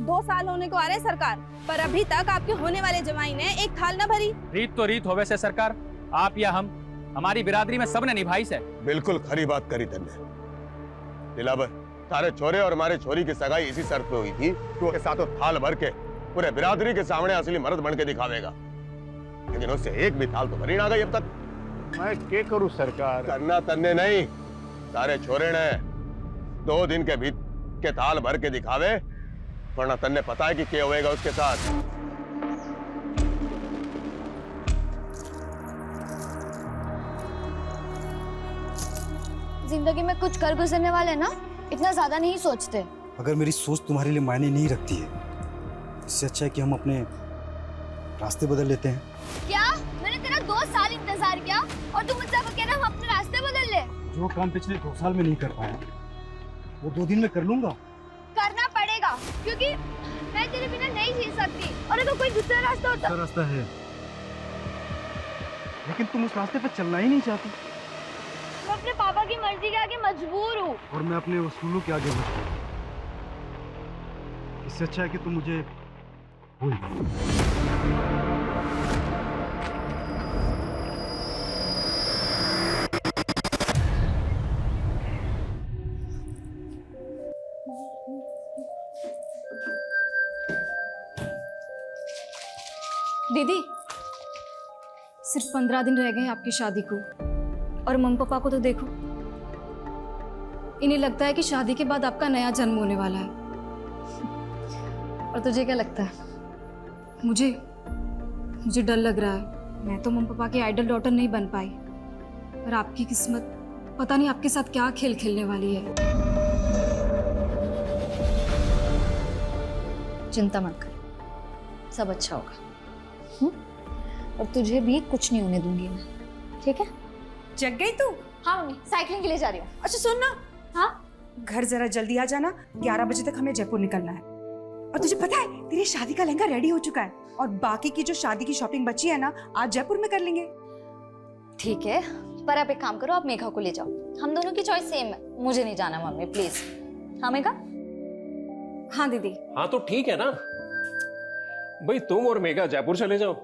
2 साल होने को आ रहे सरकार, पर अभी तक आपके होने वाले जमाई ने एक थाल न भरी। रीत तो रीत होवे से सरकार, आप या हम, हमारी बिरादरी में सबने निभाई से। बिल्कुल खरी बात करी तन्ने। दिलावर, तारे छोरे और हमारे छोरी की सगाई इसी शर्त पे हुई थी कि उसके साथ थाल भर के पूरे बिरादरी के सामने असली मर्द बन के दिखावेगा, लेकिन उससे एक भी थाल तो भरी ना गई अब तक। मैं क्या करूं सरकार? करना तन्ने नहीं, तारे छोरे ने 2 दिन के बीच के थाल भर के दिखावे, वरना तन्ने पता है कि क्या होएगा उसके साथ। जिंदगी में कुछ कर गुजरने वाले ना इतना ज्यादा नहीं सोचते। अगर मेरी सोच तुम्हारे लिए मायने नहीं रखती है, इससे अच्छा है कि हम अपने रास्ते बदल लेते हैं। क्या? मैंने तेरा 2 साल इंतजार किया और तुम मुझसे कह रहा हम अपने रास्ते बदल ले? जो काम पिछले 2 साल में नहीं कर पाया, वो 2 दिन में कर लूंगा। करना पड़ेगा, क्योंकि मैं तेरे बिना नहीं जी सकती। और अगर कोई दूसरा रास्ता होता। दूसरा रास्ता है, लेकिन तुम उस रास्ते पे चलना ही नहीं चाहती। मैं अपने पापा की मर्जी के आगे मजबूर हूँ। और मैं अपने उसूलों के आगे मजबूर हूँ। इससे अच्छा है कि तुम मुझे भूल जाओ। दीदी, सिर्फ 15 दिन रह गए आपकी शादी को, और मम्मी पापा को तो देखो, इन्हें लगता है कि शादी के बाद आपका नया जन्म होने वाला है। और तुझे क्या लगता है? मुझे डर लग रहा है। मैं तो मम्मी पापा की आइडल डॉटर नहीं बन पाई, और आपकी किस्मत पता नहीं आपके साथ क्या खेल खेलने वाली है। चिंता मत कर, सब अच्छा होगा। और तुझे भी कुछ नहीं होने दूंगी मैं, ठीक है? जग गई तू? हाँ मम्मी, साइकिलिंग के लिए जा रही हूँ। अच्छा सुन ना, हाँ घर जरा जल्दी आ जाना, 11 बजे तक हमें जयपुर निकलना है। और तुझे पता है तेरी शादी का लहंगा रेडी हो चुका है, और बाकी की जो शादी की शॉपिंग बची है ना, आज जयपुर में कर लेंगे। ठीक है, पर आप एक काम करो, आप मेघा को ले जाओ। हम दोनों की चॉइस सेम है। मुझे नहीं जाना मम्मी, प्लीज। हाँ मेघा? हाँ दीदी। हाँ तो ठीक है ना भाई, तुम और मेघा जयपुर चले जाओ।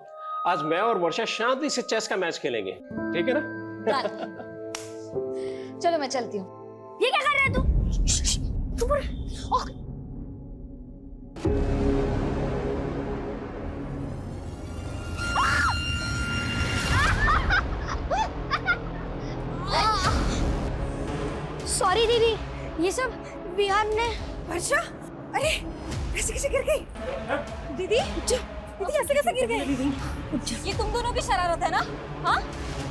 आज मैं और वर्षा शांति से चेस का मैच खेलेंगे, ठीक है ना? चलो मैं चलती हूँ। ये क्या कर रहा है तू? सॉरी दीदी, ये सब विहान ने। वर्षा, अरे ऐसे कैसे गिर गई? दीदी दीदी ऐसे कैसे गिर गई? ये तुम दोनों की शरारत है ना? हाँ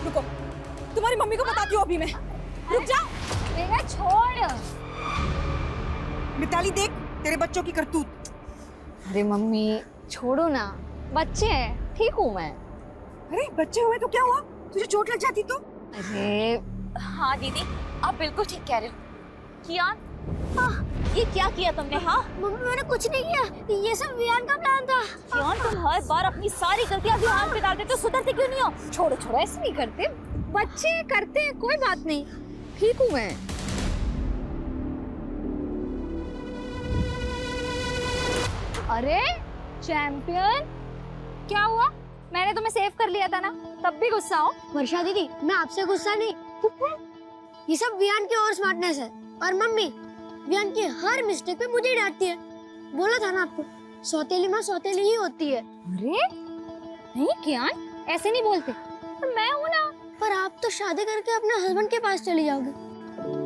रुको, तुम्हारी मम्मी को बताती हूँ अभी मैं। रुक जा। मेघा छोड़। मिताली देख तेरे बच्चों की करतूत। अरे मम्मी छोड़ो ना, बच्चे हैं, ठीक हूँ मैं। अरे बच्चे हुए तो क्या हुआ? तुझे चोट लग जाती तो? अरे हाँ दीदी, आप बिल्कुल ठीक कह रहे हो। कियान, ये क्या किया तुमने? हाँ मम्मी, मैंने कुछ नहीं किया, ये सब विहान का प्लान था। कियान, तुम हर बार अपनी सारी गलतियां विहान पे डालते, तो सुधरते क्यों नहीं हो? छोड़ो छोड़ो, ऐसे नहीं करते, बच्चे करते हैं, कोई बात नहीं, ठीक हूँ मैं। अरे चैंपियन, क्या हुआ? मैंने तुम्हें सेव कर लिया था ना, तब भी गुस्सा हो? वर्षा दीदी, मैं आपसे गुस्सा नहीं, ये सब विहान की और स्मार्टनेस है। और मम्मी विहान की हर मिस्टेक पे मुझे डांटती है। बोला था ना आपको, सौतेली माँ सौतेली ही होती है। अरे नहीं कियान, ऐसे नहीं बोलते। पर मैं हूँ ना। पर आप तो शादी करके अपने हस्बैंड के पास चली जाओगे,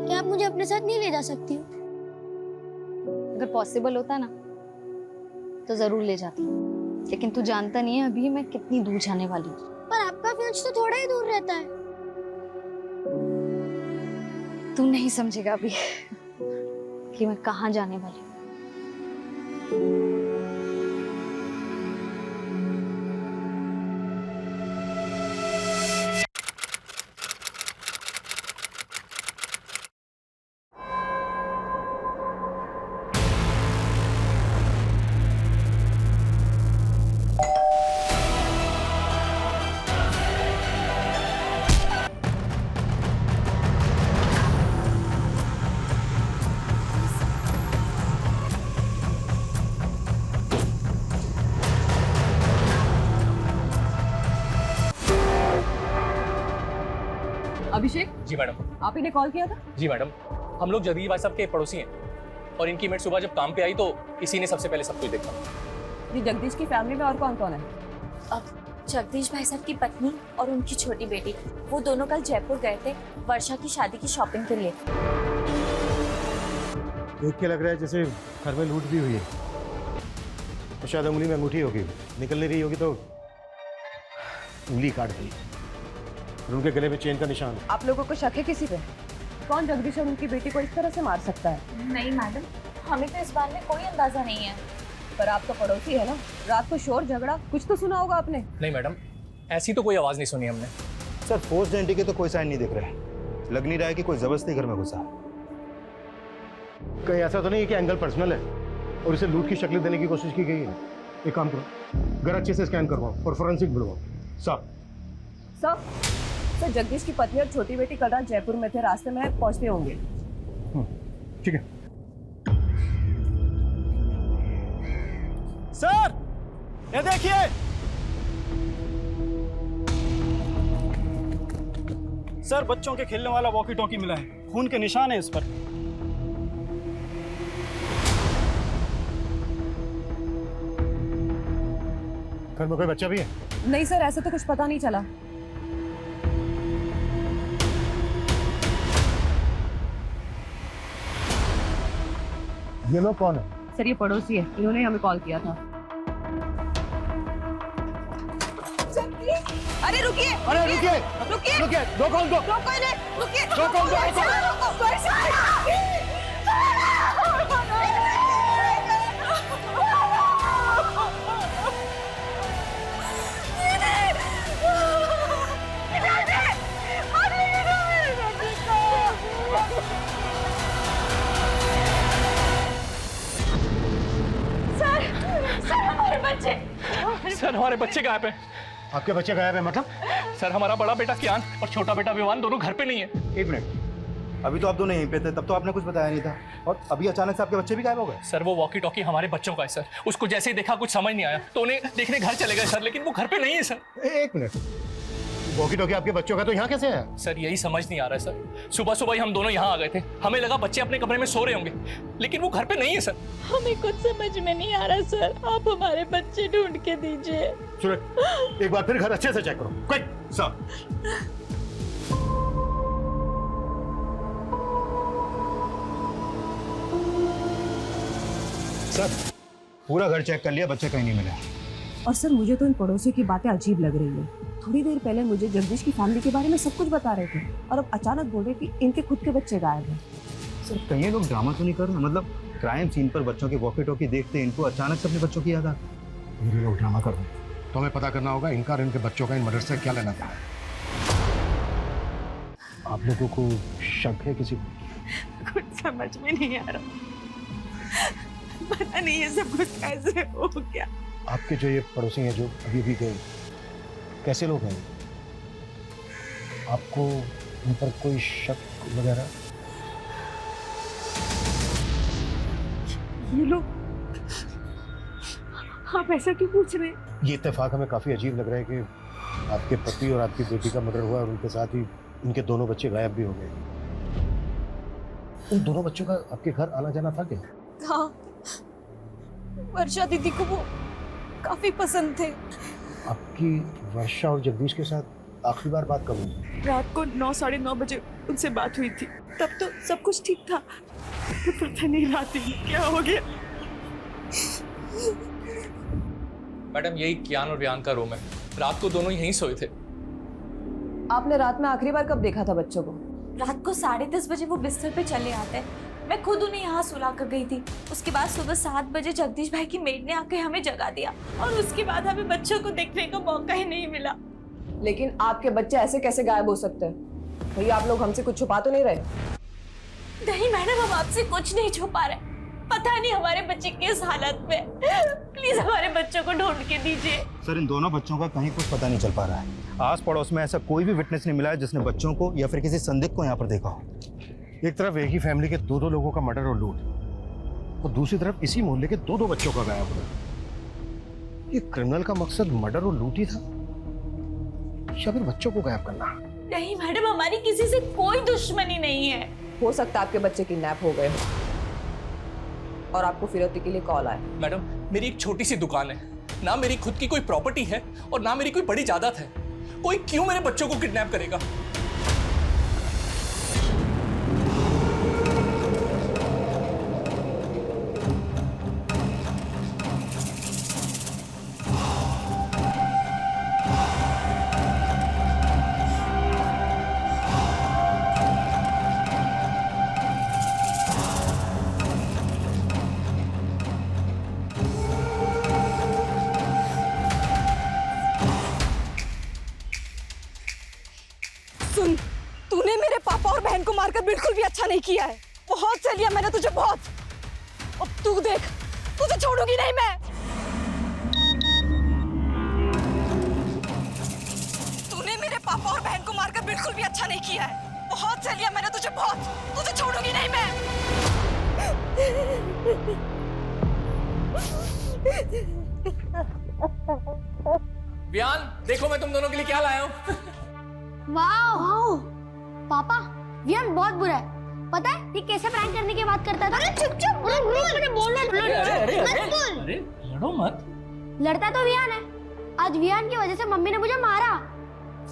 क्या आप मुझे अपने साथ नहीं ले जा सकती हो? अगर पॉसिबल होता ना तो जरूर ले जाती, लेकिन तू जानता नहीं है अभी मैं कितनी दूर जाने वाली हूँ। पर आपका फियांसे तो थोड़ा ही दूर रहता है। तू नहीं समझेगा अभी कि मैं कहाँ जाने वाली हूँ। अभिषेक, जी मैडम। आप ही ने कॉल किया था? जी मैडम, हम लोग जगदीश भाई साहब के पड़ोसी हैं और इनकी मेट सुबह जब काम पे आई तो इसी ने सबसे पहले सब कुछ देखा। ये जगदीश की फैमिली में और कौन कौन है? अब जगदीश भाई साहब की पत्नी और उनकी छोटी बेटी, वो दोनों कल जयपुर गए थे वर्षा की शादी की शॉपिंग के लिए। देख के लग रहा है जैसे घर में लूट भी हुई है। तो शायद उंगली में अंगूठी होगी, निकल नहीं रही होगी तो उंगली काट दी और उनके गले में चेन का निशान है। आप लोगों को शक है किसी पे? कौन जगदीश और उनकी बेटी को इस तरह से मार सकता है? नहीं मैडम, हमें तो इस बारे में कोई अंदाजा नहीं है। पर आप तो पड़ोसी है ना, रात को शोर झगड़ा कुछ तो सुना होगा आपने। नहीं मैडम, ऐसी तो कोई आवाज नहीं सुनी हमने। सर फोर्स्ड एंट्री के तो कोई साइन नहीं दिख रहे। लग नहीं रहा है कि कोई जबरदस्ती घर में घुसा। कहीं ऐसा तो नहीं है कि एंगल पर्सनल है और इसे लूट की शक्ल देने की कोशिश की गई है? एक काम करो, घर अच्छे से स्कैन करवाओ और फोरेंसिक बुलवाओ। साहब सर, जगदीश की पत्नी और छोटी बेटी कल रात जयपुर में थे, रास्ते में पहुंचते होंगे। ठीक है। सर ये देखिए, सर बच्चों के खेलने वाला वॉकी टॉकी मिला है, खून के निशान है इस पर। घर में कोई बच्चा भी है? नहीं सर, ऐसा तो कुछ पता नहीं चला। ये लोग कौन है? सर ये पड़ोसी है, इन्होंने हमें कॉल किया था। अरे रुकिए, अरे रुकिए, रुकिए, रुकिए, रोको उनको। रोको इन्हें, रुकिए, रोको उनको, रोको। सर हमारे बच्चे गायब हैं। आपके बच्चे गायब है मतलब? सर हमारा बड़ा बेटा कियान और छोटा बेटा विवान दोनों घर पे नहीं है। एक मिनट, अभी तो आप दोनों यहीं पे थे, तब तो आपने कुछ बताया नहीं था और अभी अचानक से आपके बच्चे भी गायब हो गए। सर वो वॉकी टॉकी हमारे बच्चों का है सर। उसको जैसे ही देखा कुछ समझ नहीं आया तो उन्हें देखने घर चले गए सर, लेकिन वो घर पे नहीं है सर। एक मिनट, वॉकी टॉकी आपके बच्चों का तो यहाँ कैसे है? सर यही समझ नहीं आ रहा है सर। सुबह सुबह ही हम दोनों यहाँ आ गए थे, हमें लगा बच्चे अपने कमरे में सो रहे होंगे, लेकिन वो घर पे नहीं है सर। हमें कुछ समझ में नहीं आ रहा सर, आप हमारे बच्चे ढूंढ के दीजिए। सूरज, एक बार फिर घर अच्छे से चेक करो। Quick sir. सर पूरा घर चेक कर लिया, बच्चे कहीं नहीं मिले। और सर मुझे तो इन पड़ोसियों की बातें अजीब लग रही है। थोड़ी देर पहले मुझे जगदीश की फैमिली के बारे में सब कुछ बता रहे थे और अब अचानक बोल रहे कि इनके खुद के बच्चे गायब हैं। सर कहीं लोग ड्रामा तो नहीं कर रहे? मतलब क्राइम सीन पर बच्चों के वॉकी टॉकी देखते इनको अचानक से अपने बच्चों की याद आ गई। ये लोग ड्रामा कर रहे हैं, तो हमें पता करना होगा इनका और इनके बच्चों का इन मर्डर से क्या लेना था। आप लोगों को शक है किसी को? कुछ समझ में नहीं आ रहा, पता नहीं ये सब कुछ कैसे हो गया। आपके जो ये पड़ोसी हैं जो अभी भी गए, कैसे लोग हैं? आपको उन पर कोई शक वगैरह? ये लोग, आप ऐसा क्यों पूछ रहे हैं? ये इत्तेफाक हमें काफ़ी अजीब लग रहा है कि आपके पति और आपकी बेटी का मर्डर हुआ और उनके साथ ही उनके दोनों बच्चे गायब भी हो गए। उन दोनों बच्चों का आपके घर आना जाना था क्या? हाँ, वर्षा दीदी को वो काफी पसंद थे। आपकी वर्षा और जगदीश के साथ आखिरी बार बात कब हुई? रात को 9 साढ़े 9 बजे उनसे बात हुई थी, तब तो सब कुछ ठीक था। तो पता नहीं रात में क्या हो गया। मैडम यही कियान और वियान का रूम है, रात को दोनों यहीं सोए थे। आपने रात में आखिरी बार कब देखा था बच्चों को? रात को 10:30 बजे वो बिस्तर पे चले आते हैं, मैं खुद उन्हें यहाँ सुला कर गई थी। उसके बाद सुबह 7 बजे जगदीश भाई की मेड ने आके हमें जगा दिया और उसके बाद हमें बच्चों को देखने का मौका ही नहीं मिला। लेकिन आपके बच्चे ऐसे कैसे गायब हो सकते हैं? भैया आप लोग हमसे कुछ छुपा तो नहीं रहे? नहीं मैडम, हम आपसे कुछ नहीं छुपा रहे। पता नहीं हमारे बच्चे किस हालत में, प्लीज हमारे बच्चों को ढूंढ के दीजिए। सर इन दोनों बच्चों का कहीं कुछ पता नहीं चल पा रहा है। आस पड़ोस में ऐसा कोई भी विटनेस नहीं मिला है जिसने बच्चों को या फिर किसी संदिग्ध को यहाँ पर देखा हो। एक तरफ एक ही फैमिली के दो लोगों का मर्डर और लूट, और दूसरी तरफ इसी मोहल्ले के दो बच्चों का गायब होना। ये क्रिमिनल का मकसद मर्डर और लूट ही था या फिर बच्चों को गायब करना? नहीं मैडम, हमारी किसी से कोई दुश्मनी नहीं है। हो सकता है आपके बच्चे किडनैप हो गए हो और आपको फिरौती के लिए कॉल आया। मैडम, मेरी एक छोटी सी दुकान है, ना मेरी खुद की कोई प्रॉपर्टी है और ना मेरी कोई बड़ी जायदाद है। कोई क्यों मेरे बच्चों को किडनैप करेगा? सुन, तूने मेरे पापा और बहन को मारकर बिल्कुल भी अच्छा नहीं किया है। बहुत सह लिया मैंने तुझे, बहुत। अब तू देख, तुझे छोड़ूंगी नहीं मैं। तूने मेरे पापा और बहन को मारकर बिल्कुल भी अच्छा नहीं किया है। बहुत सह लिया मैंने तुझे, बहुत। तुझे छोड़ूंगी नहीं मैं। वियान, देखो मैं तुम दोनों के लिए क्या लाया हूँ। वाओ पापा, वियान बहुत बुरा है। पता है ये कैसे प्रैंक करने की बात करता था? अरे चुप चुप, अरे लड़ो मत। लड़ता तो वियान है। आज वियान की वजह से मम्मी ने मुझे मारा।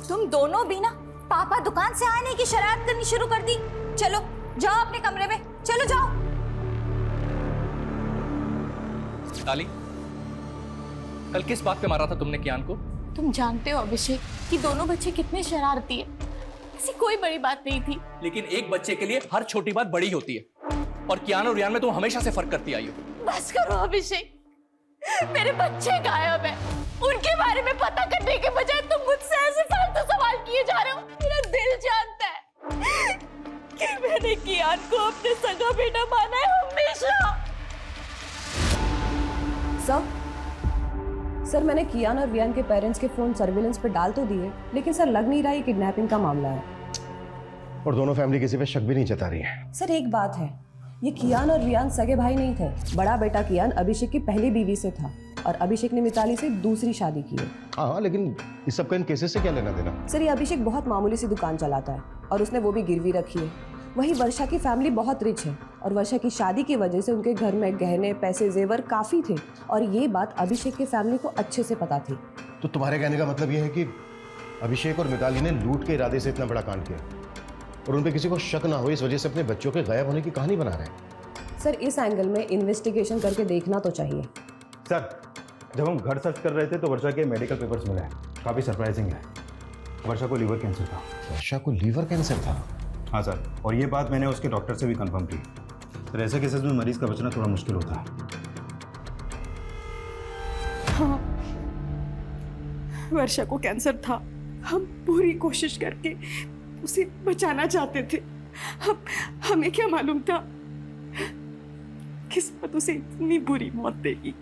तुम दोनों भी ना पापा दुकान से आने की शरारत करनी शुरू कर दी। चलो जाओ अपने कमरे में, चलो जाओ। ताली, कल किस बात पे मारा था तुमने कियान को? तुम जानते हो अभिषेक कि दोनों बच्चे कितने शरारती है। ऐसी कोई बड़ी बात नहीं थी। लेकिन एक बच्चे के लिए हर छोटी बात बड़ी होती है, और कियान और रियान में तुम हमेशा से फर्क करती आई हो। बस करो अभिषेक, मेरे बच्चे गायब है। उनके बारे में पता करने के बजाय तुम मुझसे ऐसे फालतू सवाल किए जा रहे हो। मेरा दिल जानता है कि मैंने कियान को अपने सगा बेटा माना है हमेशा। सर, मैंने कियान और वियान के पेरेंट्स के फोन सर्विलेंस पे डाल तो दिए, लेकिन सर लग नहीं रहा ये किडनैपिंग का मामला है। और दोनों फैमिली किसी पे शक भी नहीं जता रही है। सर एक बात है, ये कियान और वियान सगे भाई नहीं थे। बड़ा बेटा कियान अभिषेक की पहली बीवी से था और अभिषेक ने मिताली से दूसरी शादी की है। हाँ, लेकिन इस सब का इन केसेस से क्या लेना देना? सर ये अभिषेक बहुत मामूली सी दुकान चलाता है और उसने वो भी गिरवी रखी है। वही वर्षा की फैमिली बहुत रिच है और वर्षा की शादी की वजह से उनके घर में गहने, पैसे, जेवर काफी थे और ये बात अभिषेक की फैमिली को अच्छे से पता थी। तो तुम्हारे कहने का मतलब ये है कि अभिषेक और मिताली ने लूट के इरादे से इतना बड़ा कांड किया और उन पे किसी को शक ना हो, इस वजह से अपने बच्चों के गायब होने की कहानी बना रहे हैं। सर इस एंगल में इन्वेस्टिगेशन करके देखना तो चाहिए। सर, जब हम घर सर्च कर रहे थे तो वर्षा के मेडिकल पेपर्स मिले हैं। काफ़ी सरप्राइजिंग है। वर्षा को लीवर कैंसर था। वर्षा को लीवर कैंसर था? हाँ सर, और ये बात मैंने उसके डॉक्टर से भी कंफर्म की। सर ऐसे केसेस में मरीज का बचना थोड़ा मुश्किल होता है। हाँ, वर्षा को कैंसर था। हम पूरी कोशिश करके उसे बचाना चाहते थे। हमें क्या मालूम था किस्मत उसे इतनी बुरी मौत देगी।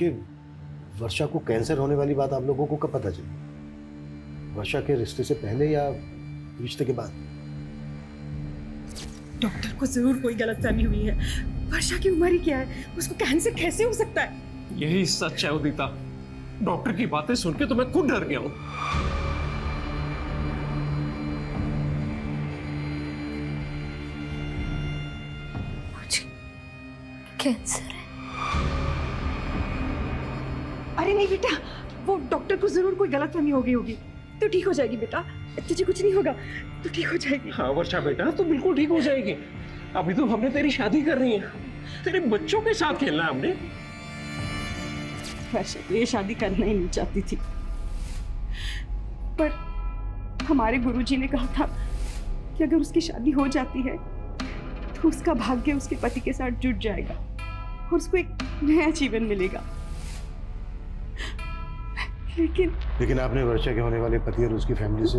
ये वर्षा को कैंसर होने वाली बात आप लोगों को कब पता चली? वर्षा के रिश्ते से पहले या रिश्ते के बाद? डॉक्टर को जरूर कोई गलतफहमी हुई है। वर्षा की उम्र ही क्या है, उसको कैंसर कैसे हो सकता है? यही सच है उदिता। डॉक्टर की बातें सुन के तो मैं खुद डर गया हूं। कैंसर है। अरे नहीं बेटा, वो डॉक्टर को जरूर कोई गलतफहमी हो गई होगी। तो ठीक हो जाएगी बेटा, तुझे कुछ नहीं होगा, तो ठीक हो जाएगी। हाँ वर्षा बेटा, तो बिल्कुल ठीक हो जाएगी। अभी तो हमने तेरी शादी कर रही है, तेरे बच्चों के साथ खेलना है हमने। वर्षा तो ये शादी करना ही नहीं चाहती थी, पर हमारे गुरुजी ने कहा था कि अगर उसकी शादी हो जाती है तो उसका भाग्य उसके पति के साथ जुड़ जाएगा और उसको एक नया जीवन मिलेगा। लेकिन आपने वर्षा के होने वाले पति और उसकी फैमिली से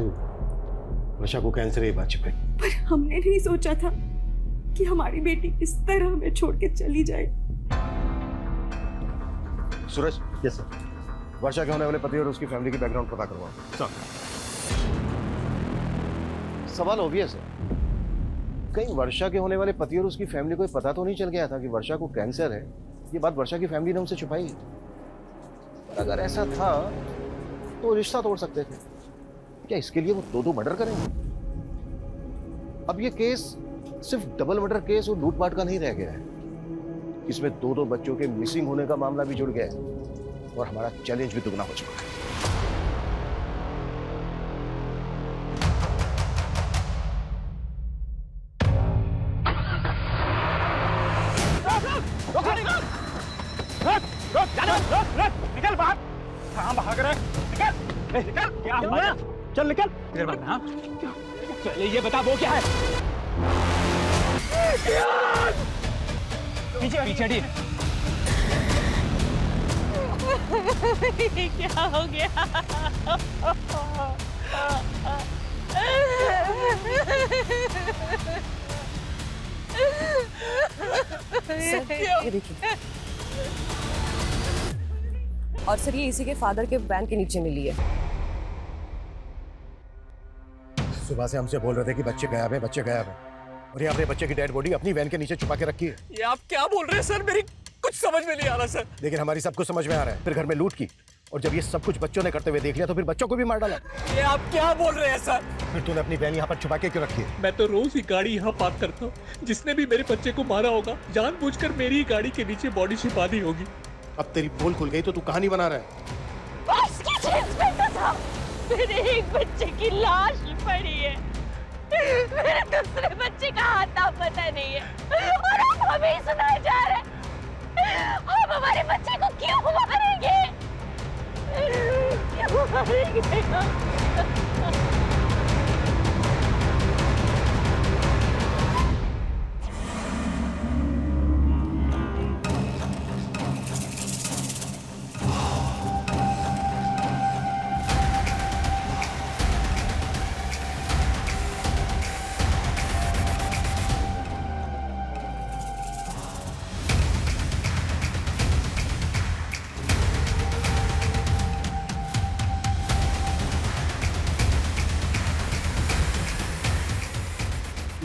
वर्षा को कैंसर है ये बात छिपाई। पर हमने नहीं सोचा था कि हमारी बेटी इस तरह हमें छोड़ के चली जाए। सूरज, यस सर, वर्षा के होने वाले पति और उसकी फैमिली की बैकग्राउंड पता करवाओ। सर, सवाल ऑब्वियस है, कहीं वर्षा के होने वाले पति और उसकी फैमिली को पता तो नहीं चल गया था कि वर्षा को कैंसर है? ये बात वर्षा की फैमिली ने उनसे छुपाई। अगर ऐसा था तो रिश्ता तोड़ सकते थे, क्या इसके लिए वो 2-2 मर्डर करेंगे? अब ये केस सिर्फ डबल मर्डर केस और लूटपाट का नहीं रह गया है, इसमें 2-2 बच्चों के मिसिंग होने का मामला भी जुड़ गया है और हमारा चैलेंज भी दुगना हो चुका है। निकल बाहर। कहाँ भाग रहा है? निकल, निकल। क्या हुआ? चल निकल। इधर भाग। हाँ? चलिए ये बता वो क्या है? पीछे पीछे डी। क्या हो गया? ये देखिए। और सर ये इसी के फादर के वैन के नीचे मिली है। सुबह से हमसे बोल रहे थे कि बच्चे गायब है, बच्चे गायब है, और ये अपने बच्चे की डेड बॉडी अपनी वैन के नीचे छुपा के रखी है। ये आप क्या बोल रहे हैं सर? मेरी कुछ समझ में नहीं आ रहा सर। लेकिन हमारी सब कुछ समझ में आ रहा है। फिर घर में लूट की, और जब ये सब कुछ बच्चों ने करते हुए देख लिया तो फिर बच्चों को भी मार डाला। ये आप क्या बोल रहे हैं सर? फिर तूने अपनी वैन यहाँ पर छुपा के क्यों रखी है? मैं तो रोज ही गाड़ी यहाँ पार्क करता हूँ। जिसने भी मेरे बच्चे को मारा होगा जानबूझकर मेरी ही गाड़ी के नीचे बॉडी छिपा दी होगी। अब तेरी पोल खुल गई तो तू कहानी बना रहा है। मेरे एक बच्चे की लाश पड़ी है, मेरे दूसरे बच्चे का हाथ पता नहीं है, और अब हमें सुनाए जा रहे हैं। हम हमारे बच्चे को क्यों मारेंगे? क्यों मारेंगे?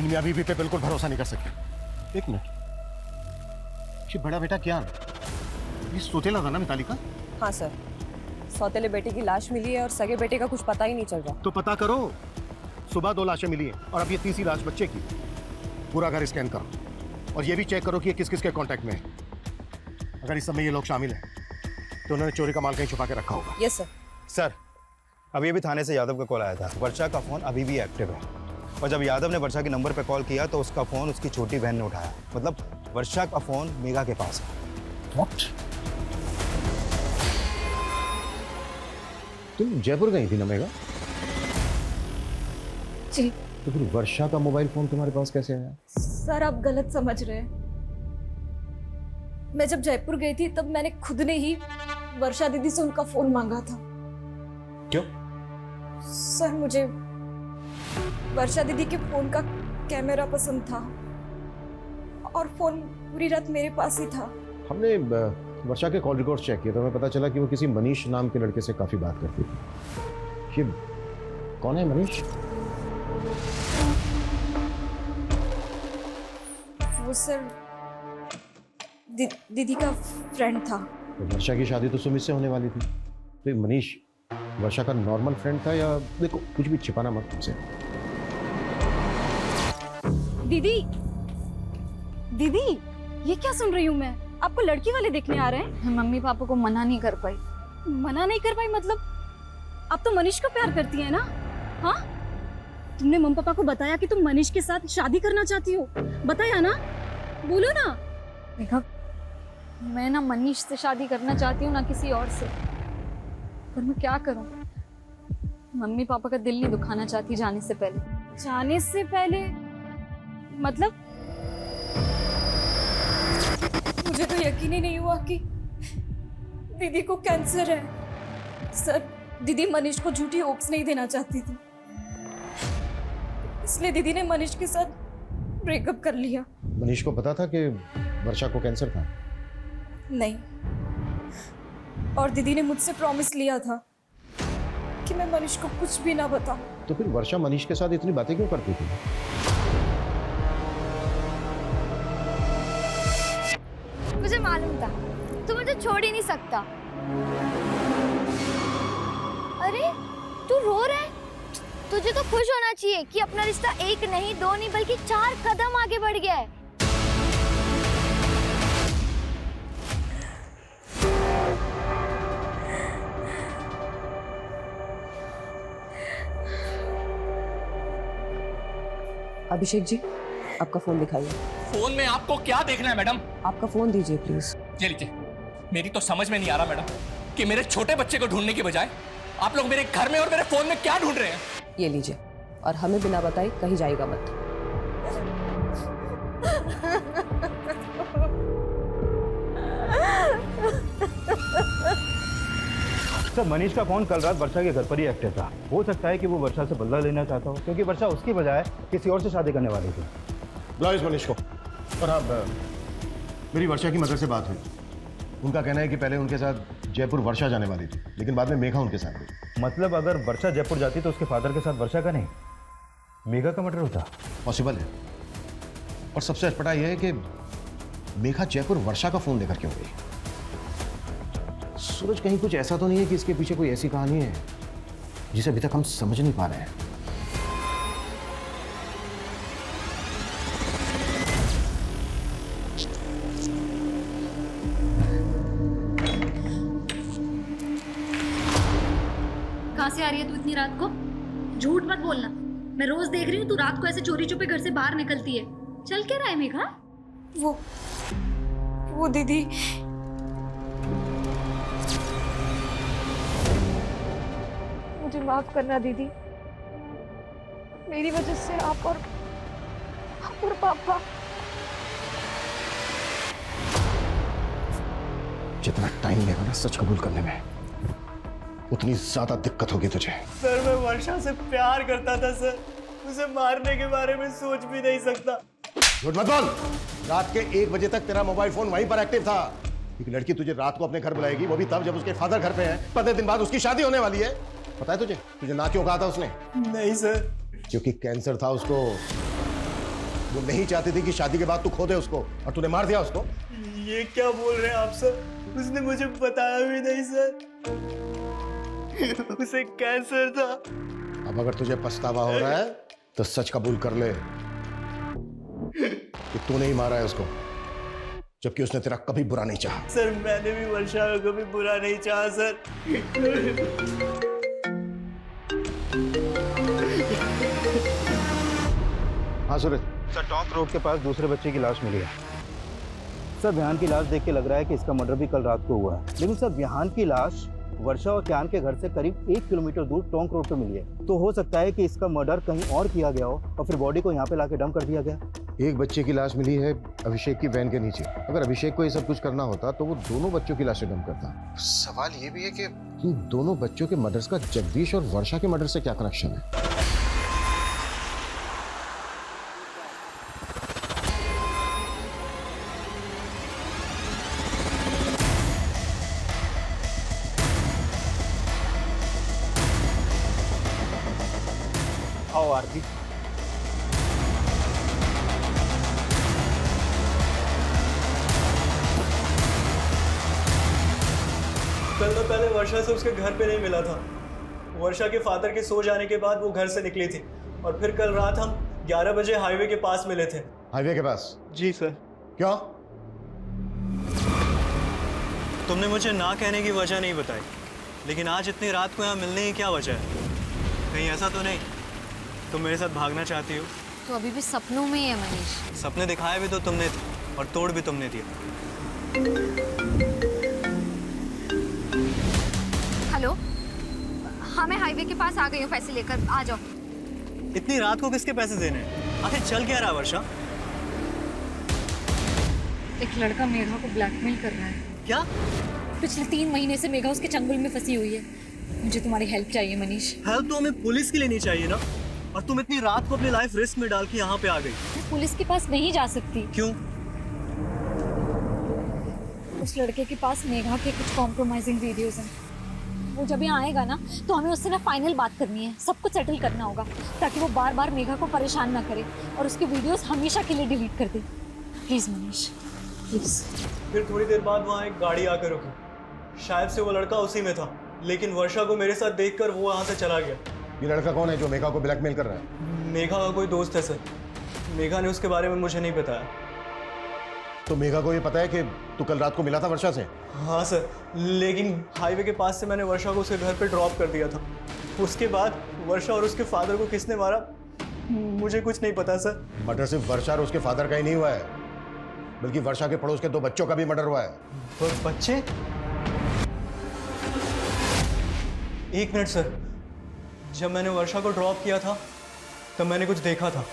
इनमें अभी भी पे बिल्कुल भरोसा नहीं कर सकते। एक मिनट, ये बड़ा बेटा क्या ये सौतेला था ना मिताली का? हाँ सर, सौतेले बेटे की लाश मिली है और सगे बेटे का कुछ पता ही नहीं चल रहा। तो पता करो। सुबह 2 लाशें मिली हैं और अब ये तीसरी लाश बच्चे की। पूरा घर स्कैन करो और ये भी चेक करो कि ये किस किस के कांटेक्ट में है। अगर इस समय ये लोग शामिल हैं तो उन्होंने चोरी का माल कहीं छुपा के रखा होगा। Yes sir. सर, अभी अभी थाने से यादव का कॉल आया था। वर्षा का फोन अभी भी एक्टिव है, और जब यादव ने वर्षा के नंबर पे कॉल किया तो उसका फोन उसकी छोटी बहन ने उठाया। मतलब वर्षा का फोन मेघा के पास है। What? तुम जयपुर गई थी ना मेघा? जी। तो फिर वर्षा का मोबाइल फोन तुम्हारे पास कैसे आया? सर आप गलत समझ रहे हैं। मैं जब जयपुर गई थी तब मैंने खुद ने ही वर्षा दीदी से उनका फोन मांगा था। क्यों? सर मुझे वर्षा दीदी के फोन का कैमरा पसंद था और फोन पूरी रात मेरे पास ही था। हमने वर्षा के कॉल रिकॉर्ड चेक किए तो हमें पता चला कि वो किसी मनीष नाम के लड़के से काफी बात करती थी। ये कौन है मनीष? वो सर दीदी का फ्रेंड था। तो वर्षा की शादी तो सुमित से होने वाली थी, तो ये मनीष वर्षा का नॉर्मल फ्रेंड था या? देखो कुछ भी छिपाना मत तुमसे। दीदी दीदी ये क्या सुन रही हूँ मैं? आपको लड़की वाले देखने आ रहे हैं? मम्मी पापा को मना नहीं कर पाई। मना नहीं कर पाई मतलब? आप तो मनीष को प्यार करती है ना? हाँ, तुमने मम्मी पापा को बताया कि तुम मनीष के साथ शादी करना चाहती हो? बताया ना? बोलो ना। देखा, मैं ना मनीष से शादी करना चाहती हूँ ना किसी और से, पर मैं क्या करूँ? मम्मी पापा का दिल नहीं दुखाना चाहती जाने से पहले। जाने से पहले मतलब? मुझे तो यकीन ही नहीं हुआ कि दीदी को कैंसर है। सर, दीदी मनीष को झूठी होप्स नहीं देना चाहती थी, इसलिए दीदी ने मनीष के साथ ब्रेकअप कर लिया। मनीष को पता था कि वर्षा को कैंसर था? नहीं, और दीदी ने मुझसे प्रॉमिस लिया था कि मैं मनीष को कुछ भी ना बताऊं। तो फिर वर्षा मनीष के साथ इतनी बातें क्यों करती थी? मुझे मालूम था तू मुझे छोड़ ही नहीं सकता। अरे तू रो रहा है? तुझे तो खुश होना चाहिए कि अपना रिश्ता एक नहीं, दो नहीं, बल्कि 4 कदम आगे बढ़ गया है। अभिषेक जी, आपका फोन दिखाइए। फोन में आपको क्या देखना है मैडम? आपका फोन दीजिए प्लीज। ये लीजिए। मेरी तो समझ में नहीं आ रहा मैडम कि मेरे छोटे बच्चे को ढूंढने की बजाय आप लोग मेरे घर में और मेरे फोन में क्या ढूंढ रहे हैं। ये लीजिए, और हमें बिना बताए कहीं जाएगा मत। सर, मनीष का फोन कल रात वर्षा के घर पर ही एक्टिव था। हो सकता है कि वो वर्षा से बदला लेना चाहता हो, क्योंकि वर्षा उसकी बजाय किसी और से शादी करने वाली थी। बुलाओ इस मनीष को। और आप मेरी वर्षा की मदर से बात हुई। उनका कहना है कि पहले उनके साथ जयपुर वर्षा जाने वाली थी, लेकिन बाद में मेघा उनके साथ गई। मतलब अगर वर्षा जयपुर जाती तो उसके फादर के साथ वर्षा का नहीं, मेघा का मर्डर होता। पॉसिबल है। और सबसे अटपटा यह है कि मेघा जयपुर वर्षा का फोन लेकर क्यों गई? सूरज, कहीं कुछ ऐसा तो नहीं है कि इसके पीछे कोई ऐसी कहानी है जिसे अभी तक हम समझ नहीं पा रहे हैं? कहाँ से आ रही है तू इतनी रात को? झूठ मत बोलना। मैं रोज देख रही हूँ तू रात को ऐसे चोरी छुपे घर से बाहर निकलती है। चल क्या रहा है मेघा? वो दीदी, मुझे माफ करना दीदी। मेरी वजह से आप और पापा। जितना टाइम लेगा ना सच कबूल करने में, उतनी ज्यादा दिक्कत होगी तुझे। सर, मैं वर्षा से प्यार करता था सर। उसे मारने के बारे में सोच भी नहीं सकता। झूठ मत बोल। रात के 1 बजे तक तेरा मोबाइल फोन वहीं पर एक्टिव था। एक लड़की तुझे रात को अपने घर बुलाएगी, वो भी तब जब उसके फादर घर पे हैं। 15 दिन बाद उसकी शादी होने वाली है। पता है तुझे ना क्यों कहा था उसने? नहीं सर। क्योंकि कैंसर था उसको। वो नहीं चाहती थी कि शादी के बाद तू खो दे उसको, और तूने मार दिया उसको। ये क्या बोल रहे हैं आप सर? उसने मुझे बताया भी नहीं सर। उसे कैंसर था। अब अगर तुझे पछतावा हो रहा है तो सच कबूल कर ले कि तूने ही मारा है उसको, जबकि उसने तेरा कभी बुरा नहीं चाहा। सर, मैंने भी वर्षा को कभी बुरा नहीं चाहा सर। हाँ सूरज। सर, टॉप रोड के पास दूसरे बच्चे की लाश मिली है। सर, विहान की लाश देख के लग रहा है कि इसका मर्डर भी कल रात को हुआ है। लेकिन सर, विहान की लाश वर्षा और क्यान के घर से करीब 1 किलोमीटर दूर टोंक रोड पे मिली है। तो हो सकता है कि इसका मर्डर कहीं और किया गया हो और फिर बॉडी को यहाँ पे लाके डंप कर दिया गया। एक बच्चे की लाश मिली है अभिषेक की वैन के नीचे। अगर अभिषेक को ये सब कुछ करना होता तो वो दोनों बच्चों की लाशें डंप करता। सवाल ये भी है कि इन दोनों बच्चों के मर्डर्स का जगदीश और वर्षा के मर्डर से क्या कनेक्शन है? आओ आरती। कल मैं पहले वर्षा से उसके घर पे नहीं मिला था। वर्षा के फादर के सो जाने के बाद वो घर से निकली थी, और फिर कल रात हम 11 बजे हाईवे के पास मिले थे। हाईवे के पास? जी सर। क्यों? तुमने मुझे ना कहने की वजह नहीं बताई, लेकिन आज इतनी रात को यहाँ मिलने की क्या वजह है? कहीं ऐसा तो नहीं तुम मेरे साथ भागना चाहती हो? तो अभी भी सपनों में ही है मनीष। सपने दिखाए भी तो तुमने थे और तोड़ भी तुमने दिया। हेलो, हाँ मैं हाईवे के पास आ गई हूँ, पैसे लेकर आ जाओ। इतनी रात को किसके पैसे देने हैं? आखिर चल क्या रहा वर्षा? एक लड़का मेघा को ब्लैकमेल कर रहा है। क्या? पिछले 3 महीने से मेघा उसके चंगुल में फंसी हुई है। मुझे तुम्हारी हेल्प चाहिए मनीष। हेल्प तो हमें पुलिस की लेनी चाहिए ना, और तुम इतनी रात को अपनी लाइफ रिस्क में डाल के यहाँ पे आ गई। मैं पुलिस के पास नहीं जा सकती। क्यों? उस लड़के के पास मेघा के कुछ कॉम्प्रोमाइजिंग वीडियोस हैं। वो जब यहाँ आएगा ना तो हमें उससे ना फाइनल बात करनी है, सब कुछ सेटल करना होगा, ताकि वो बार बार मेघा को परेशान ना करे और उसके वीडियोस हमेशा के लिए डिलीट कर दे। Please Manish, please. फिर थोड़ी देर बाद वहाँ एक गाड़ी आकर रुकी। शायद से वो लड़का उसी में था, लेकिन वर्षा को मेरे साथ देखकर वो वहाँ से चला गया। ये लड़का कौन है जो मेघा को ब्लैकमेल कर रहा है? मेघा का कोई दोस्त है सर। मेघा ने उसके बारे में मुझे नहीं बताया। तो मेघा को ये पता है कि तू कल रात को मिला था वर्षा से? हाँ सर, लेकिन हाईवे के पास से मैंने वर्षा को उसके घर पे ड्रॉप कर दिया था। उसके बाद वर्षा और उसके फादर को किसने मारा मुझे कुछ नहीं पता सर। मर्डर सिर्फ वर्षा और उसके फादर का ही नहीं हुआ है, बल्कि वर्षा के पड़ोस के 2 बच्चों का भी मर्डर हुआ है। बच्चे? एक मिनट सर, जब मैंने वर्षा को ड्रॉप किया था तब मैंने कुछ देखा था।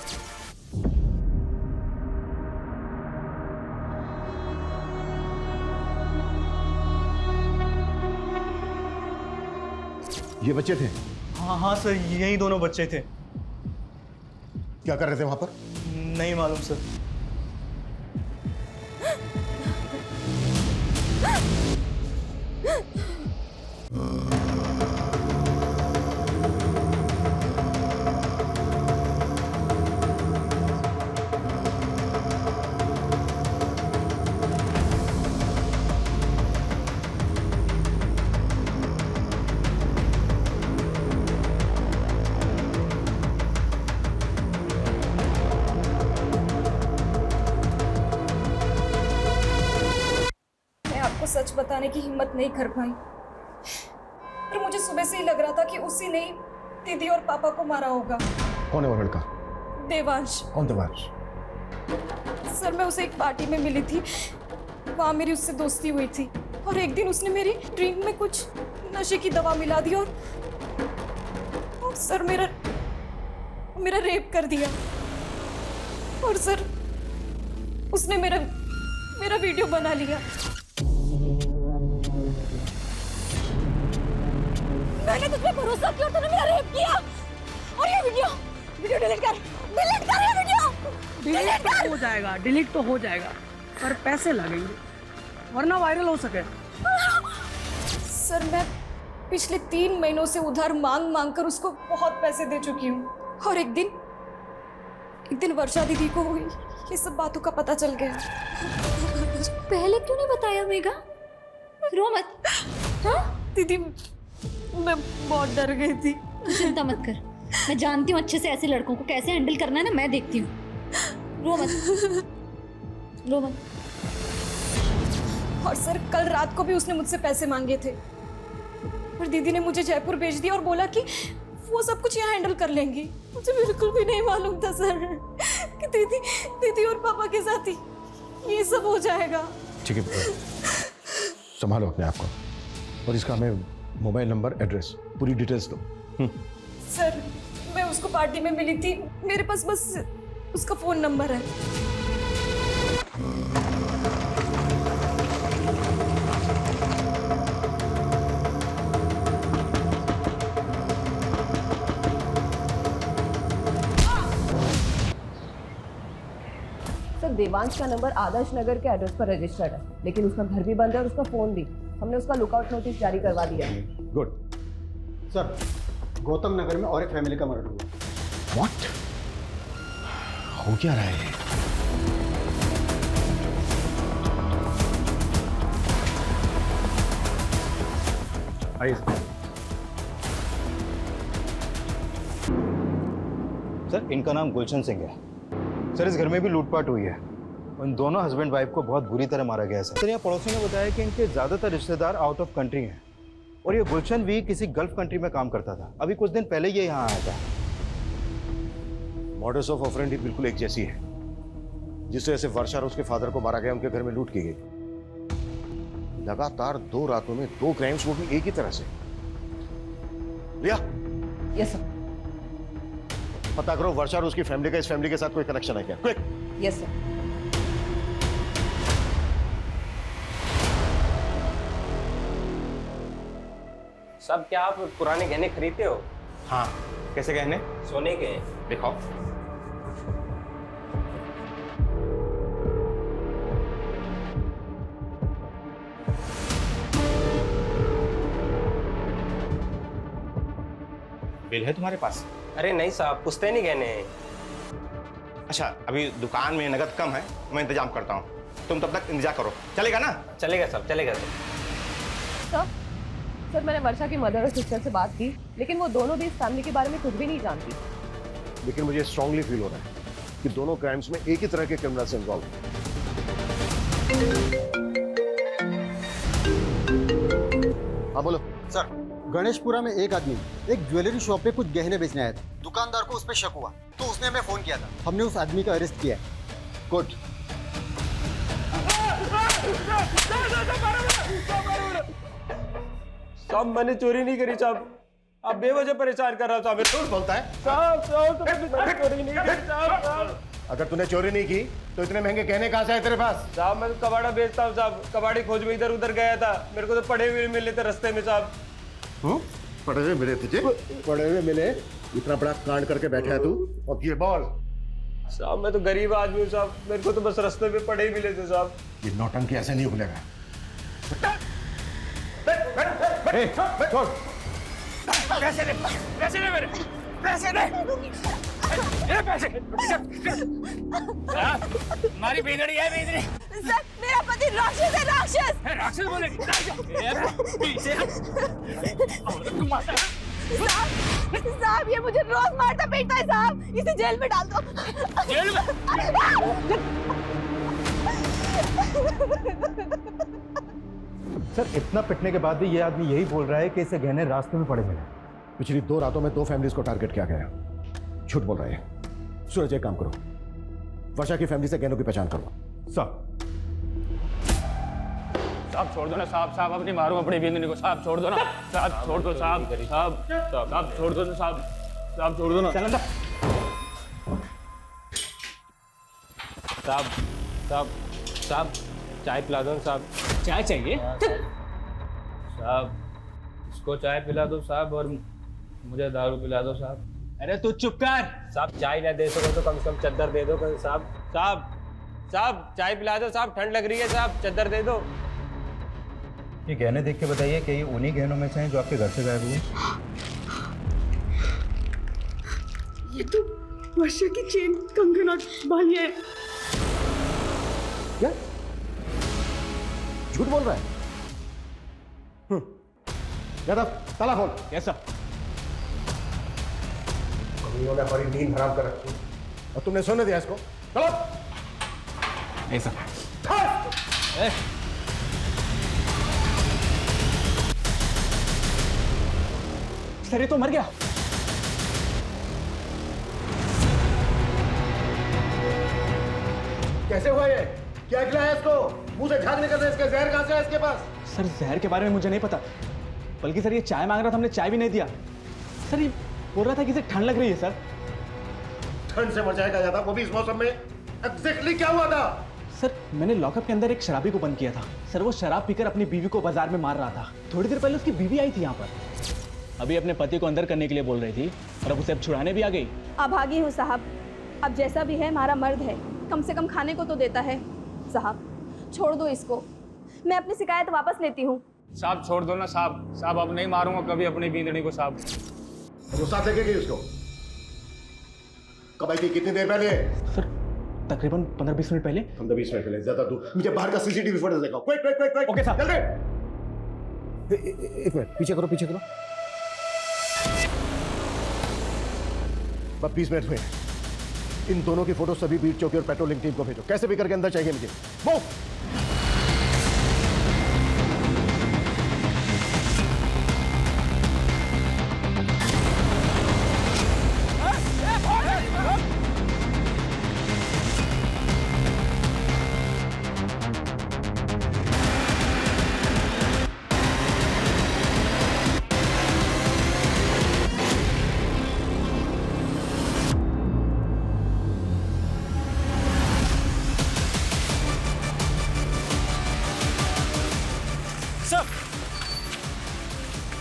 ये बच्चे थे? हाँ सर, यही दोनों बच्चे थे। क्या कर रहे थे वहां पर? नहीं मालूम सर। सच बताने की हिम्मत नहीं कर पाई, पर मुझे सुबह से ही लग रहा था कि उसी ने दीदी और पापा को मारा होगा। कौन है वो लड़का? देवांश। कौन देवांश? सर, मैं उसे एक पार्टी में मिली थी, वहां मेरी उससे दोस्ती हुई थी, और एक दिन उसने मेरी ड्रिंक में कुछ नशे की दवा मिला दी और सर मेरा रेप कर दिया। और सर, उसने मेरा वीडियो बना लिया। मैंने तुझ पे भरोसा किया और तूने मेरा रेप किया। और ये वीडियो डिलीट कर ये वीडियो। डिलीट तो हो जाएगा, पर पैसे लगेंगे, वरना वायरल हो सके। सर, मैं पिछले 3 महीनों से उधार मांग कर उसको बहुत पैसे दे चुकी हूँ, और एक दिन वर्षा दीदी को ये सब बातों का पता चल गया। पहले क्यों नहीं बताया मेघा? रो मत। हाँ दीदी, मैं बहुत डर गई थी। चिंता मत कर, मैं जानती हूँ अच्छे से ऐसे लड़कों को कैसे हैंडल करना है ना, मैं देखती हूँ। रो मत। और सर, कल रात को भी उसने मुझसे पैसे मांगे थे, और दीदी ने मुझे जयपुर भेज दिया और बोला कि वो सब कुछ यहाँ हैंडल कर लेंगी। मुझे बिल्कुल भी नहीं मालूम था सर कि दीदी और पापा के साथ ही ये सब हो जाएगा। ठीक है, संभालो अपने आप को, और इसका हमें मोबाइल नंबर, एड्रेस, पूरी डिटेल्स दो। सर, मैं उसको पार्टी में मिली थी, मेरे पास बस उसका फोन नंबर है। सर, देवांश का नंबर आदर्श नगर के एड्रेस पर रजिस्टर्ड है, लेकिन उसका घर भी बंद है और उसका फोन भी। हमने उसका लुकआउट नोटिस जारी करवा दिया है। गुड। सर, गौतम नगर में और एक फैमिली का मर्डर हुआ। व्हाट? हो क्या रहा है? आइए सर, इनका नाम गुलशन सिंह है। सर, इस घर में भी लूटपाट हुई है। उन दोनों हस्बैंड वाइफ को बहुत बुरी तरह मारा गया है। सर, यहाँ पड़ोसी ने बताया कि इनके ज्यादातर रिश्तेदार आउट ऑफ कंट्री हैं, और ये गुलशन भी किसी गल्फ कंट्री में काम करता था। अभी कुछ दिन पहले ये यहाँ आया था। मॉडस ऑफ ऑपरेंडी बिल्कुल एक जैसी है। जिस वजह से वर्षा और उसके फादर को मारा गया, उनके घर में लूट की गई। लगातार 2 रातों में 2 क्राइम्स, वो भी एक ही तरह से। लिया? Yes sir. पता करो वर्षा और उसकी फैमिली का इस फैमिली के साथ कोई कनेक्शन है क्या? क्विक। Yes sir. सब क्या आप पुराने गहने खरीदते हो? हाँ, कैसे गहने? सोने के। दिखाओ। बिल है तुम्हारे पास? अरे नहीं साहब, पुश्तैनी गहने हैं। अच्छा, अभी दुकान में नगद कम है, मैं इंतजाम करता हूँ। तुम तब तक इंतजार करो, चलेगा ना? चलेगा साहब, चलेगा। सर, सर मैंने वर्षा की मदर और सिस्टर से बात की, लेकिन वो दोनों भी इस फैमिली के बारे में कुछ भी नहीं जानती। लेकिन मुझे स्ट्रांगली फील हो रहा है कि दोनों क्राइम्स में एक ही तरह के क्रिमिनल्स इन्वॉल्व हैं। हाँ बोलो सर। गणेशपुरा में एक आदमी एक ज्वेलरी शॉप पे कुछ गहने बेचने आया था। दुकानदार को उस पर शक हुआ तो उसने हमें फोन किया था। हमने उस आदमी का अरेस्ट किया है। गुड। साहब मैंने चोरी नहीं करी साहब, आप बेवजह परेशान कर रहा साहब। झूठ बोलता है साहब साहब मैंने चोरी नहीं करी साहब। अगर तूने चोरी नहीं की तो इतने महंगे गहने कहाँ से आए तेरे पास? साहब मैं तो कबाड़ा बेचता हूँ साहब, कबाड़ी खोज में इधर उधर गया था, मेरे को तो पड़े हुए मिले थे रास्ते में साहब। पड़े हुए मिले तुझे? पड़े हुए मिले? इतना बड़ा कांड करके बैठा है तू, और ये बोल। साहब मैं तो गरीब आदमी हूँ साहब, मेरे को तो बस रास्ते में पड़े ही मिले थे साहब। ये नौटंकी ऐसे नहीं खुलेगा। पैसे दे, पैसे दे मेरे, पैसे दे, ये पैसे। हमारी बेदड़ी है बेदड़ी। सर मेरा पति राक्षस है, राक्षस। राक्षस बोलेगी? पीछे साहब ये मुझे रोज मारता पीटता है साहब, इसे जेल में डाल दो। जेल में? सर इतना पिटने के बाद भी ये आदमी यही बोल रहा है कि इसे गहने रास्ते में पड़े मिले। पिछली 2 रातों में 2 फैमिलीज को टारगेट किया गया। झूठ बोल रहे हैं। सूरज एक काम करो, वर्षा की फैमिली से गहनों की पहचान करो। साहब साहब छोड़ दो ना साहब, साहब अपनी मारो अपनी बिंदनी को, साहब छोड़ दो ना साहब, छोड़ दो साहब, साहब साहब छोड़ दो ना साहब, साहब छोड़ दो ना। चलो साहब, साहब साहब चाय पिला दो साहब। चाय चाहिए साहब? इसको चाय पिला दो साहब और मुझे दारू पिला दो साहब। अरे तू चुप कर साहब, चाय ना दे सको तो कम से कम चद्दर दे दो साहब। साहब साहब चाय पिला दो साहब, ठंड लग रही है साहब, चद्दर दे दो। ये गहने देख के बताइए कि ये उन्हीं गहनों में से हैं जो आपके घर से गायब हुए? ये तो वर्षा की चेन, कंगन और बालियां हैं। क्या झूठ बोल रहा है? यादव ताला खोल। कैसा? उन्होंने हमारी नींद हराम कर रखी और तुमने सोने दिया इसको। चलो ऐसा सर ये तो मर गया। कैसे हुआ ये? क्या खिलाया इसको? मुंह से झाग निकल रहा है इसके, जहर कहां से है इसके पास? सर जहर के बारे में मुझे नहीं पता, बल्कि सर ये चाय मांग रहा था, हमने चाय भी नहीं दिया। सर ये बोल रहा था कि इसे ठंड लग रही है सर। ठंड से मर जाएगा ज्यादा, वो भी इस मौसम में। एग्जैक्टली क्या हुआ था? सर मैंने लॉकअप के अंदर एक शराबी को बंद किया था सर, वो शराब पीकर अपनी बीवी को बाजार में मार रहा था। थोड़ी देर पहले उसकी बीवी आई थी यहाँ पर, अभी अपने पति को अंदर करने के लिए बोल रही थी और अब उसे अब छुड़ाने भी आ गई। अभागी हूँ साहब, अब जैसा भी है हमारा मर्द है, कम से कम खाने को तो देता है। साहब छोड़ दो इसको, मैं अपनी शिकायत वापस लेती हूँ। साहब छोड़ दो ना साहब, साहब अब नहीं मारूंगा कभी अपनी बींदड़ी को साहब। वो साथ लेके गई उसको? कब आई थी? कितनी देर पहले? सर तकरीबन 15-20 मिनट पहले। 15-20 मिनट पहले? ज्यादा दूर? मुझे बाहर का सीसीटीवी फुटेज दिखाओ। Quick quick quick quick. Okay साहब। जल्दी। एक मिनट पीछे करो, पीछे करो। बस 20 मिनट हुए। इन दोनों की फोटो सभी बीट चौकी और पेट्रोलिंग टीम को भेजो, कैसे भी करके अंदर चाहिए मुझे। मूव।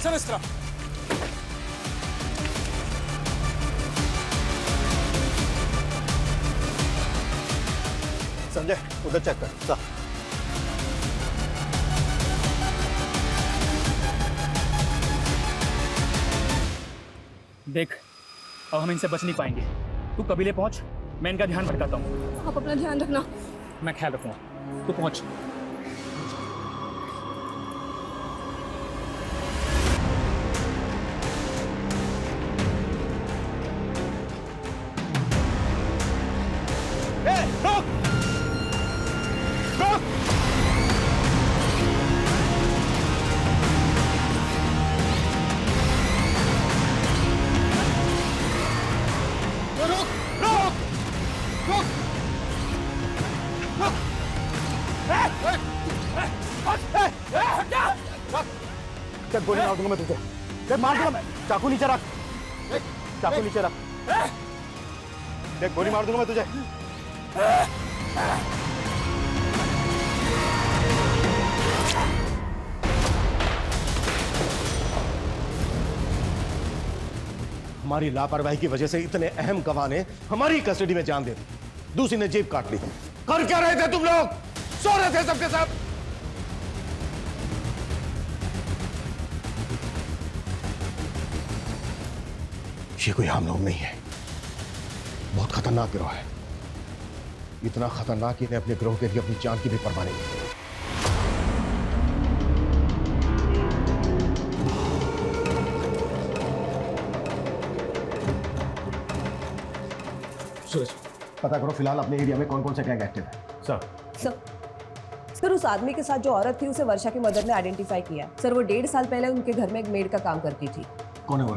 सर इस तरह। संजय उधर चेक कर। सा। देख अब हम इनसे बच नहीं पाएंगे, तू कबीले पहुंच, मैं इनका ध्यान भटकाता हूँ। आप अपना ध्यान रखना। मैं ख्याल रखूंगा, तू पहुंच। देख गोली मार दूंगा मैं तुझे। देख मार दूंगा मैं। चाकू नीचे रख। चाकू नीचे रख। देख गोली मार दूंगा मैं तुझे। हमारी लापरवाही की वजह से इतने अहम गवाह ने हमारी कस्टडी में जान दे दी, दूसरी ने जेब काट ली। कर क्या रहे थे तुम लोग? सो रहे थे सबके सब। ये कोई आम लोग नहीं है, बहुत खतरनाक गिरोह है। इतना खतरनाक इन्हें अपने गिरोह के लिए अपनी जान की भी परवाह नहीं है। सूरज, पता करो फिलहाल अपने एरिया में कौन कौन से गैंग एक्टिव है। सर उस आदमी के साथ जो औरत थी उसे वर्षा की मदर ने आइडेंटिफाई किया। सर वो 1.5 साल पहले उनके घर में एक मेड का काम करती थी। कौन है वो?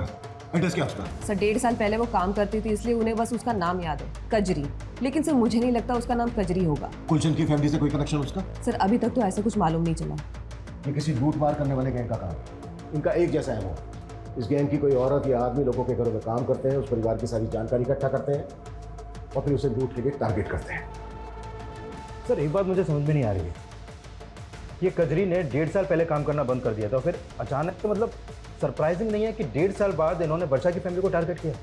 एड्रेस क्या उसका? सर 1.5 साल पहले वो काम करती थी, इसलिए उन्हें बस उसका नाम याद है, कजरी। लेकिन सर मुझे नहीं लगता उसका नाम कजरी होगा। गुलशन की फैमिली से कोई कनेक्शन उसका? सर अभी तक तो ऐसा कुछ मालूम नहीं चला। ये किसी लूट मार करने वाले गैंग का काम है। इनका एक जैसा है वो। इस गैंग की कोई औरत या आदमी लोगों के घरों में काम करते हैं, उस परिवार की सारी जानकारी इकट्ठा करते हैं और फिर उसे लूट के लिए टारगेट करते हैं। सर एक बात मुझे समझ में नहीं आ रही है, ये कजरी ने 1.5 साल पहले काम करना बंद कर दिया था, फिर अचानक तो मतलब सरप्राइजिंग नहीं है कि 1.5 साल बाद इन्होंने वर्षा की फैमिली को टारगेट किया।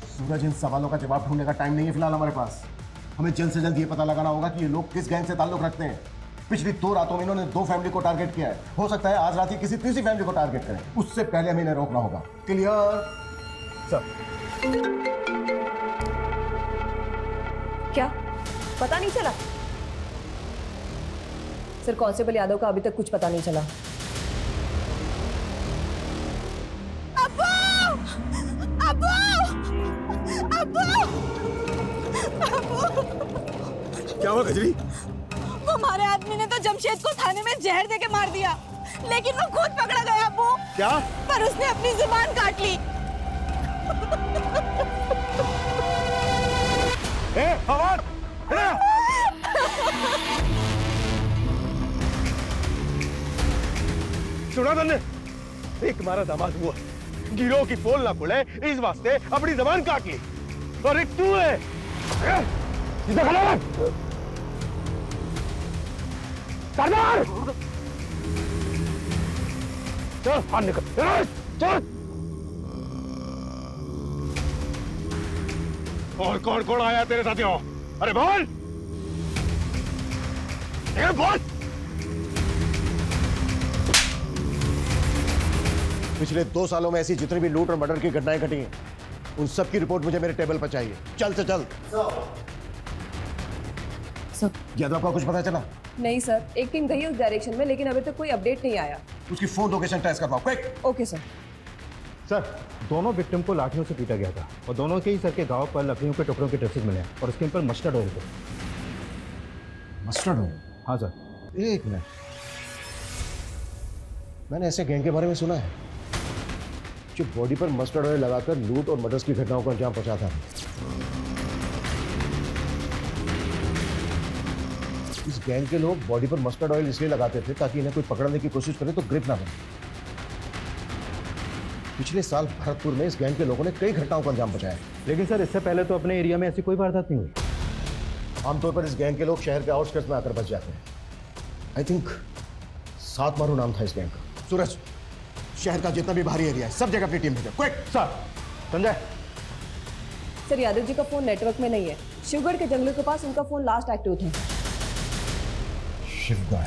सूरज, इन सवालों का जवाब ढूंढने का टाइम नहीं है फिलहाल हमारे पास। हमें जल्द से जल्द ये पता लगाना होगा कि ये लोग किस गैंग से ताल्लुक रखते हैं। पिछली 2 रातों में इन्होंने 2 फैमिली को टारगेट किया है। हो सकता है आज रात ही किसी तीसरी फैमिली को टारगेट करें। उससे पहले हमें इन्हें रोकना होगा। क्लियर? सर क्या पता नहीं चला? सर कांस्टेबल यादव का अभी तक कुछ पता नहीं चला। क्या हुआ कजरी? हमारे आदमी ने तो जमशेद को थाने में जहर देके मार दिया, लेकिन वो खुद पकड़ा गया अब्बू। क्या? पर उसने अपनी जुबान काट ली। हवान! सुना तुमने? एक हमारा दामाद हुआ, गिरोह की पोल ना खुले इस वास्ते अपनी जबान काट ली। और एक तू है। सीधा खड़ा रह। सरदार! चल बाहर निकल। चल। और कौन कौन आया तेरे साथियों? अरे बोल! बोल! पिछले 2 सालों में ऐसी जितनी भी लूट और मर्डर की घटनाएं घटी हैं, उन सब की रिपोर्ट मुझे मेरे टेबल पर चाहिए। चल से चल। सर यादव का कुछ पता चला? नहीं सर, एक टीम गई उस डायरेक्शन में, लेकिन अभी तक कोई अपडेट नहीं आया। उसकी फोन लोकेशन ट्रेस करवाओ, क्विक। Okay sir. सर दोनों विक्टिम को लाठियों से पीटा गया था और दोनों के ही सर के घाव पर लकड़ियों के टुकड़ों के ट्रेसेस मिले और उसके ऊपर मस्टर्ड ऑयल थे। Mustard oil? हाँ सर। एक मिनट, मैंने ऐसे गैंग के बारे में सुना है जो बॉडी पर मस्टर्ड ऑयल लगाकर लूट और मर्डर्स की घटनाओं को अंजाम पहुंचाता है। इस गैंग के लोग बॉडी पर मस्टर्ड ऑयल इसलिए लगाते थे ताकि इन्हें कोई पकड़ने की कोशिश करे तो ग्रिप ना बने। पिछले साल भरतपुर में इस गैंग के लोगों ने कई घटनाओं को अंजाम पहुंचाया, लेकिन सर इससे पहले तो अपने एरिया में ऐसी कोई वारदात नहीं हुई। आमतौर पर इस गैंग के लोग शहर के आउटस्कर्ट्स में आकर बच जाते हैं। आई थिंक 7 मारू नाम था इस गैंग का। सूरज, शहर का जितना भी बाहरी एरिया है सब जगह अपनी टीम भेजो, quick. Sir. Sanjay. Sir Yadav ji का फोन नेटवर्क में नहीं है। शिवगढ़ के जंगलों के पास उनका फोन लास्ट एक्टिव था। शिवगढ़?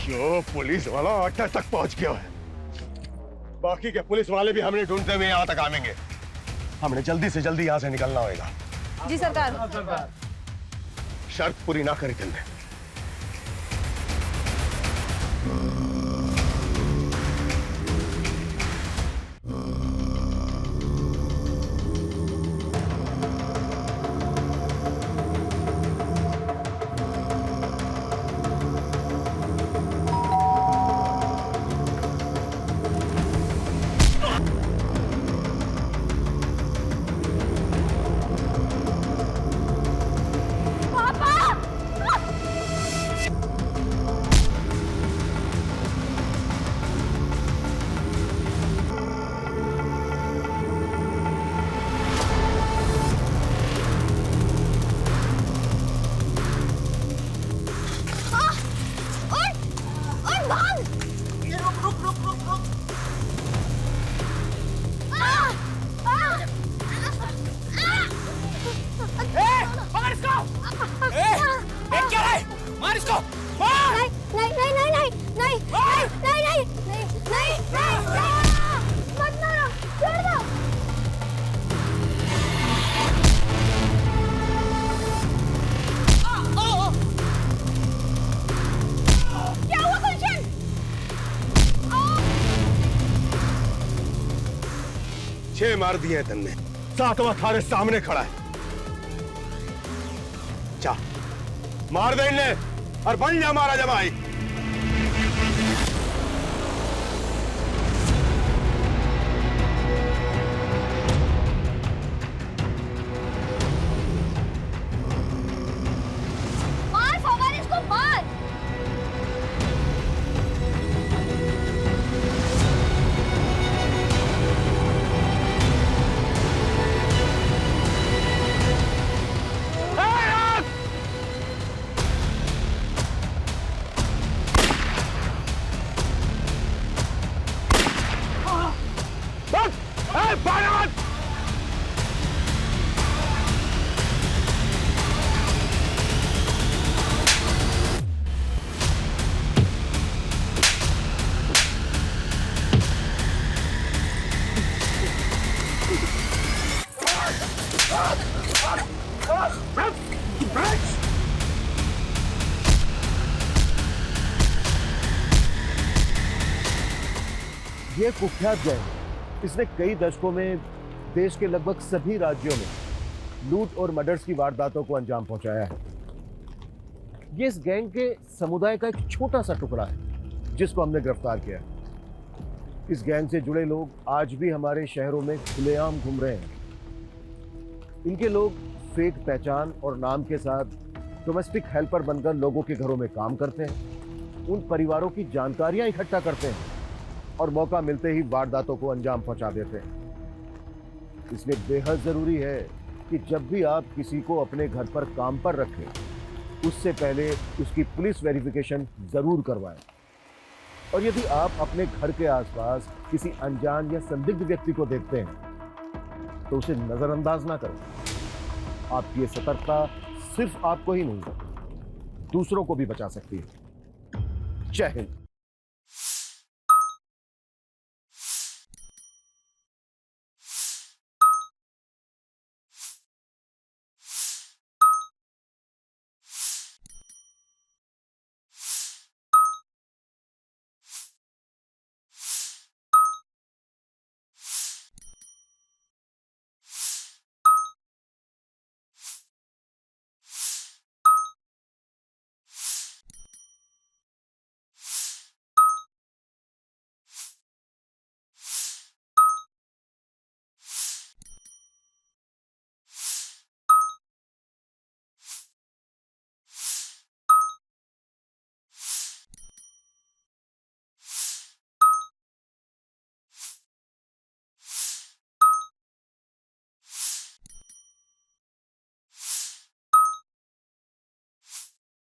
यो पुलिस वाला अड्डा तक पहुंच गया है। बाकी के पुलिस वाले भी हमने ढूंढते हुए यहाँ तक आवेंगे। हमने जल्दी से जल्दी यहाँ से निकलना होगा। जी सरकार। शर्त पूरी ना करी तुमने। मार दिए हैं तन्ने। सातवां थारे सामने खड़ा है। जा मार दे इन्हें और बन जा हमारा जमाई। मार फवाद, इसको मार। ये कुख्यात गैंग इसने कई दशकों में देश के लगभग सभी राज्यों में लूट और मर्डर्स की वारदातों को अंजाम पहुंचाया है। ये इस गैंग के समुदाय का एक छोटा सा टुकड़ा है जिसको हमने गिरफ्तार किया है। इस गैंग से जुड़े लोग आज भी हमारे शहरों में खुलेआम घूम रहे हैं। इनके लोग फेक पहचान और नाम के साथ डोमेस्टिक हेल्पर बनकर लोगों के घरों में काम करते हैं, उन परिवारों की जानकारियां इकट्ठा करते हैं और मौका मिलते ही वारदातों को अंजाम पहुंचा देते हैं। इसलिए बेहद जरूरी है कि जब भी आप किसी को अपने घर पर काम पर रखें उससे पहले उसकी पुलिस वेरिफिकेशन जरूर करवाएं। और यदि आप अपने घर के आसपास किसी अनजान या संदिग्ध व्यक्ति को देखते हैं तो उसे नजरअंदाज ना करें। आपकी ये सतर्कता सिर्फ आपको ही नहीं दूसरों को भी बचा सकती है। जय हिंद।